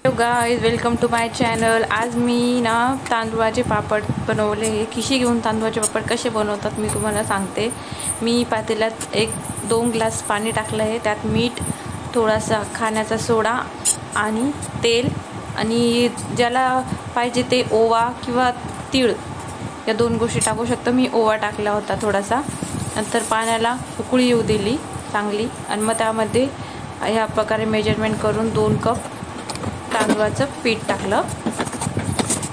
Hello guys, welcome to my channel. आज मी ना तांदूळाचे पापड बनवले. खिशी घेऊन तांदूळाचे पापड कसे बनवतात मी तुम्हाला सांगते. मी पातेल्यात 1-2 ग्लास पाणी टाकलं आहे. त्यात मीठ, थोडासा खाण्याचा सोडा आणि तेल, आणि ज्याला पाहिजे ते ओवा किंवा तीळ या 2 गोष्टी टाकू शकतो. मी ओवा टाकला होता थोडासा. नंतर पाण्याला उकळी येऊ दिली चांगली, आणि मग त्यामध्ये ह्या प्रकारे मेजरमेंट करून 2 कप तांदूळाचं पीठ टाकलं.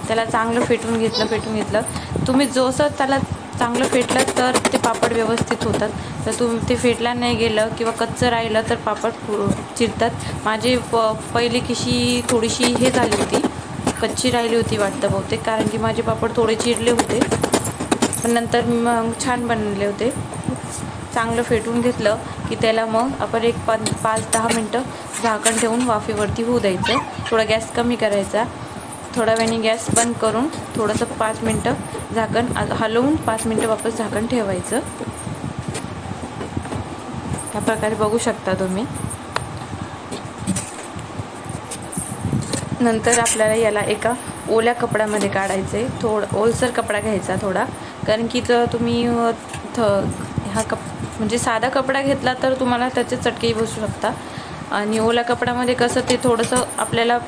त्याला चांगलं फेटून घेतलं. तुम्ही जसं त्याला चांगलं फेटलं तर ते पापड व्यवस्थित होतात. तर तुम्ही ते फेटला नाही गेलं किंवा कच्चं राहिलं तर पापड चिरतात. माझी पहिली खिशी थोडीशी हे झाली होती, कच्ची राहिली होती वाटतं बहुतेक, कारण की माझे पापड थोडे चिरले होते. पण नंतर मग छान बनले होते. चांगलं फेटून घेतलं की त्याला मग आपण एक 5-10 मिनटं झाकण ठेवून वाफेवरती होऊ द्यायचं. थोडा गॅस कमी करायचा. थोड्या वेळाने गॅस बंद करून थोडंसं 5 मिनटं झाकण हलवून 5 मिनटं वापस झाकण ठेवायचं. या प्रकारे बघू शकता तुम्ही. नंतर आपल्याला याला एका ओल्या कपड्यामध्ये काढायचं आहे. थोडं ओलसर कपडा घ्यायचा थोडा, कारण की जर तुम्ही म्हणजे साधा कपडा घेतला तर तुम्हाला त्याचे चटकेही बसू शकता. आणि ओला कपड्यामध्ये कसं ते थोडंसं आपल्याला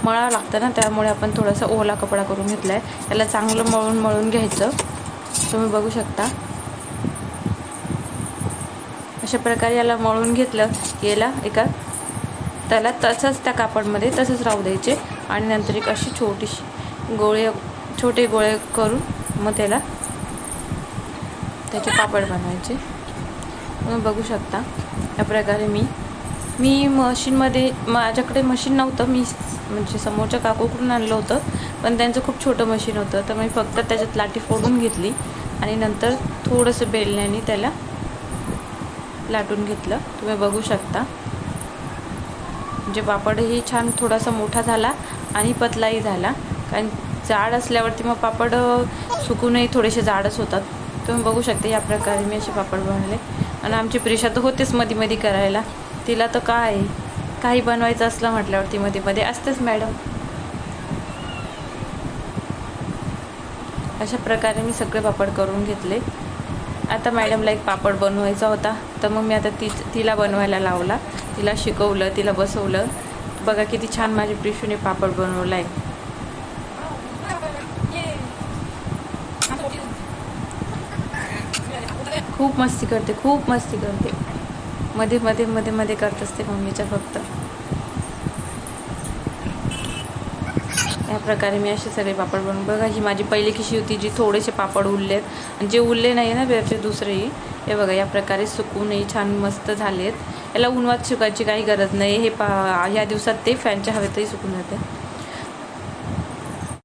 मळावं लागतं ना, त्यामुळे आपण थोडासा ओला कपडा करून घेतला आहे. त्याला चांगलं मळून घ्यायचं. तुम्ही बघू शकता अशा प्रकारे याला मळून घेतलं की याला त्याला तसंच त्या कापडमध्ये तसंच राहू द्यायचे. आणि नंतर एक अशी छोटे गोळे करून मग त्याचे पापड बनवायचे. तुम्ही बघू शकता या प्रकारे मी मशीनमध्ये, माझ्याकडे मशीन नव्हतं, मी म्हणजे समोरच्या काकूकडून आणलं होतं, पण त्यांचं खूप छोटं मशीन होतं. तर मी फक्त त्याच्यात लाटी फोडून घेतली आणि नंतर थोडंसं बेलण्याने त्याला लाटून घेतलं. तुम्ही बघू शकता म्हणजे पापडही छान थोडासा मोठा झाला आणि पतलाही झाला, कारण जाड असल्यावरती मग पापड सुकूनही थोडेसे जाडच होतात. तुम्ही बघू शकता या प्रकारे मी असे पापड बनवले. आणि आमची प्रिशा तर होतेच मध्ये करायला. तिला तर काही बनवायचं असलं म्हटल्यावर ती मध्ये असतेच मॅडम. अशा प्रकारे मी सगळे पापड करून घेतले. आता मॅडमला एक पापड बनवायचा होता, तर मग मी आता तिला बनवायला लावला. तिला शिकवलं, तिला बसवलं. बघा किती छान माझी प्रिशूने पापड बनवला आहे. खूप मस्ती करते. मध्ये करत असते मम्मीच्या फक्त. या प्रकारे मी असे सगळे पापड बनवून, बघा ही माझी पहिली खिशी होती जी थोडेसे पापड उरलेत, आणि जे उरले नाही ना त्याचे दुसरेही हे बघा या प्रकारे सुकूनही छान मस्त झालेत. याला उन्हात सुकायची काही गरज नाही. ह्या दिवसात ते फॅनच्या हवेतही सुकून जाते.